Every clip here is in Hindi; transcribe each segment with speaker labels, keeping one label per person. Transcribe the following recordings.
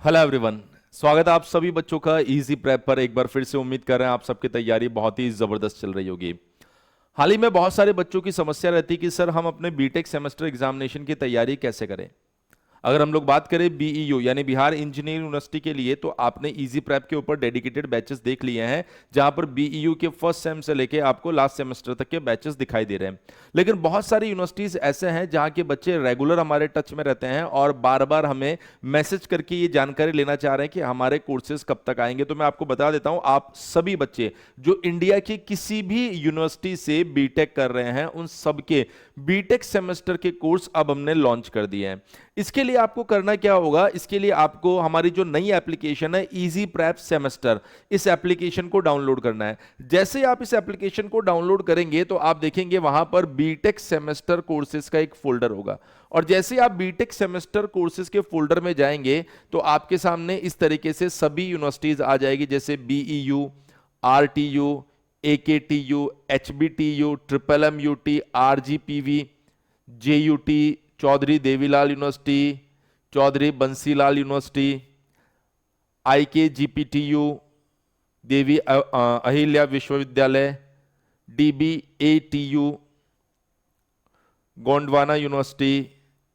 Speaker 1: Hello everyone. स्वागत है आप सभी बच्चों का इजी प्रेप पर। एक बार फिर से उम्मीद कर रहे हैं आप सबकी तैयारी बहुत ही जबरदस्त चल रही होगी। हाल ही में बहुत सारे बच्चों की समस्या रहती है कि सर हम अपने बीटेक सेमेस्टर एग्जामिनेशन की तैयारी कैसे करें। अगर हम लोग बात करें बीईयू यानी बिहार इंजीनियरिंग यूनिवर्सिटी के लिए, तो आपने इजी प्रेप के ऊपर डेडिकेटेड बैचेस देख लिए हैं, जहां पर बीईयू के फर्स्ट सेम से लेके आपको लास्ट सेमेस्टर तक के बैचेस दिखाई दे रहे हैं। लेकिन बहुत सारी यूनिवर्सिटीज ऐसे हैं जहां के बच्चे रेगुलर हमारे टच में रहते हैं और बार बार हमें मैसेज करके ये जानकारी लेना चाह रहे हैं कि हमारे कोर्सेज कब तक आएंगे। तो मैं आपको बता देता हूं, आप सभी बच्चे जो इंडिया की किसी भी यूनिवर्सिटी से बीटेक कर रहे हैं, उन सबके बीटेक सेमेस्टर के कोर्स अब हमने लॉन्च कर दिए हैं। इसके लिए आपको करना क्या होगा, इसके लिए आपको हमारी जो नई एप्लीकेशन है इजी प्रेप सेमेस्टर, इस एप्लीकेशन को डाउनलोड करना है। जैसे आप इस एप्लीकेशन को डाउनलोड करेंगे तो आप देखेंगे वहां पर बीटेक सेमेस्टर कोर्सेज का एक फोल्डर होगा, और जैसे आप बीटेक सेमेस्टर कोर्सेज के फोल्डर में जाएंगे तो आपके सामने इस तरीके से सभी यूनिवर्सिटीज आ जाएगी, जैसे BEU, RTU, AKTU, HBTU, triple MUT, RGPV, JUT, Chaudhary Devilal university, Chaudhary Bansilal university, IKGPTU, Devi Ahilya Vishwavidyalaya, DBATU, Gondwana university,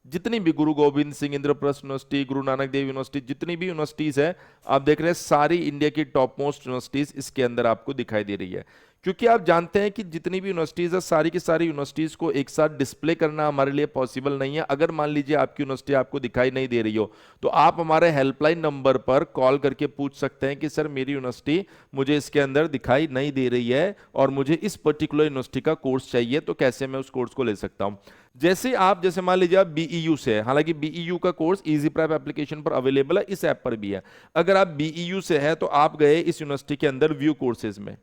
Speaker 1: जितनी भी गुरु गोविंद सिंह इंद्रप्रस्थ यूनिवर्सिटी, गुरु नानक देव यूनिवर्सिटी, जितनी भी यूनिवर्सिटीज है आप देख रहे हैं, सारी इंडिया की टॉप मोस्ट यूनिवर्सिटीज इसके अंदर आपको दिखाई दे रही है। क्योंकि आप जानते हैं कि जितनी भी यूनिवर्सिटीज है, सारी की सारी यूनिवर्सिटीज को एक साथ डिस्प्ले करना हमारे लिए पॉसिबल नहीं है। अगर मान लीजिए आपकी यूनिवर्सिटी आपको दिखाई नहीं दे रही हो, तो आप हमारे हेल्पलाइन नंबर पर कॉल करके पूछ सकते हैं कि सर मेरी यूनिवर्सिटी मुझे इसके अंदर दिखाई नहीं दे रही है और मुझे इस पर्टिकुलर यूनिवर्सिटी का कोर्स चाहिए, तो कैसे मैं उस कोर्स को ले सकता हूं। जैसे मान लीजिए आप बीईयू से है, हालांकि बीईयू का कोर्स इजी प्रेप एप्लीकेशन पर अवेलेबल है, इस ऐप पर भी है। अगर आप बीईयू से है तो आप गए इस यूनिवर्सिटी के अंदर व्यू कोर्सेज में,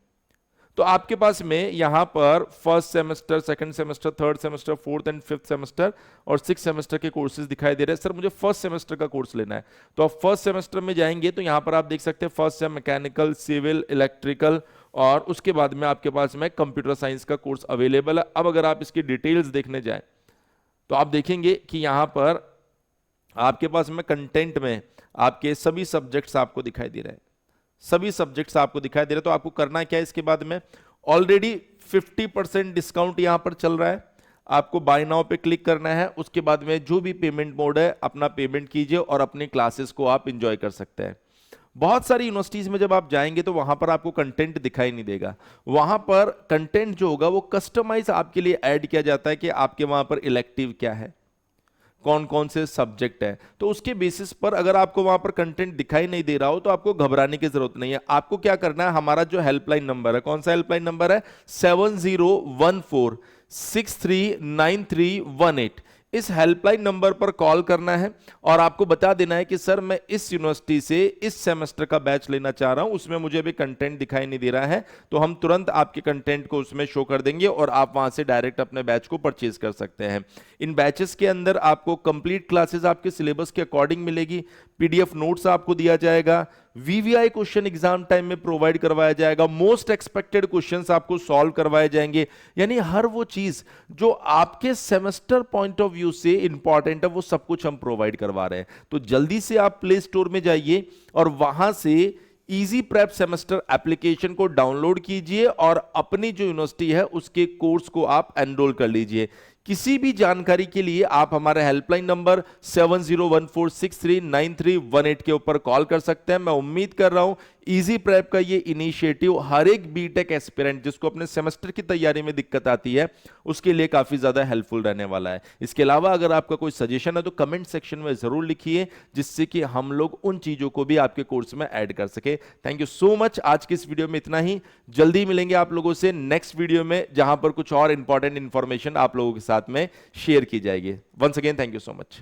Speaker 1: तो आपके पास में यहां पर first semester, second semester, third semester, fourth and fifth semester और सिक्स सेमेस्टर के कोर्सेज दिखाई दे रहे हैं। सर मुझे फर्स्ट सेमेस्टर का कोर्स लेना है, तो आप फर्स्ट सेमेस्टर में जाएंगे तो यहां पर आप देख सकते हैं first sem mechanical, civil, electrical, और उसके बाद में आपके पास में कंप्यूटर साइंस का कोर्स अवेलेबल है। अब अगर आप इसकी डिटेल्स देखने जाए तो आप देखेंगे कि यहां पर आपके पास में कंटेंट में आपके सभी सब्जेक्ट्स आपको दिखाई दे रहे हैं, सभी सब्जेक्ट्स आपको दिखाई दे रहे हैं। तो आपको करना क्या है, इसके बाद में ऑलरेडी 50% डिस्काउंट यहां पर चल रहा है, आपको बाय नाउ पे क्लिक करना है। उसके बाद में जो भी पेमेंट मोड है अपना पेमेंट कीजिए और अपनी क्लासेस को आप इंजॉय कर सकते हैं। बहुत सारी यूनिवर्सिटीज में जब आप जाएंगे तो वहां पर आपको कंटेंट दिखाई नहीं देगा, वहां पर कंटेंट जो होगा वो कस्टमाइज आपके लिए ऐड किया जाता है कि आपके वहां पर इलेक्टिव क्या है, कौन कौन से सब्जेक्ट है। तो उसके बेसिस पर अगर आपको वहां पर कंटेंट दिखाई नहीं दे रहा हो तो आपको घबराने की जरूरत नहीं है। आपको क्या करना है, हमारा जो हेल्पलाइन नंबर है, कौन सा हेल्पलाइन नंबर है, 7014639318, इस हेल्पलाइन नंबर पर कॉल करना है और आपको बता देना है कि सर मैं इस यूनिवर्सिटी से इस सेमेस्टर का बैच लेना चाह रहा हूं, उसमें मुझे अभी कंटेंट दिखाई नहीं दे रहा है। तो हम तुरंत आपके कंटेंट को उसमें शो कर देंगे और आप वहां से डायरेक्ट अपने बैच को परचेज कर सकते हैं। इन बैचेस के अंदर आपको कंप्लीट क्लासेस आपके सिलेबस के अकॉर्डिंग मिलेगी, पीडीएफ नोट्स आपको दिया जाएगा, वीवीआई क्वेश्चन एग्जाम टाइम में प्रोवाइड करवाया जाएगा, मोस्ट एक्सपेक्टेड क्वेश्चंस आपको सॉल्व करवाए जाएंगे। यानी हर वो चीज जो आपके सेमेस्टर पॉइंट ऑफ व्यू से इंपॉर्टेंट है वो सब कुछ हम प्रोवाइड करवा रहे हैं। तो जल्दी से आप प्ले स्टोर में जाइए और वहां से इजी प्रेप सेमेस्टर एप्लीकेशन को डाउनलोड कीजिए और अपनी जो यूनिवर्सिटी है उसके कोर्स को आप एनरोल कर लीजिए। किसी भी जानकारी के लिए आप हमारे हेल्पलाइन नंबर 7014639318 के ऊपर कॉल कर सकते हैं। मैं उम्मीद कर रहा हूं इजी प्रेप का ये इनिशिएटिव हर एक बीटेक एस्पिरेंट जिसको अपने सेमेस्टर की तैयारी में दिक्कत आती है उसके लिए काफी ज्यादा हेल्पफुल रहने वाला है। इसके अलावा अगर आपका कोई सजेशन है तो कमेंट सेक्शन में जरूर लिखिए, जिससे कि हम लोग उन चीजों को भी आपके कोर्स में ऐड कर सके। Thank you so much. आज की इस वीडियो में इतना ही, जल्दी मिलेंगे आप लोगों से नेक्स्ट वीडियो में जहां पर कुछ और इंपॉर्टेंट इंफॉर्मेशन आप लोगों के साथ में शेयर की जाएगी। Once again thank you so much.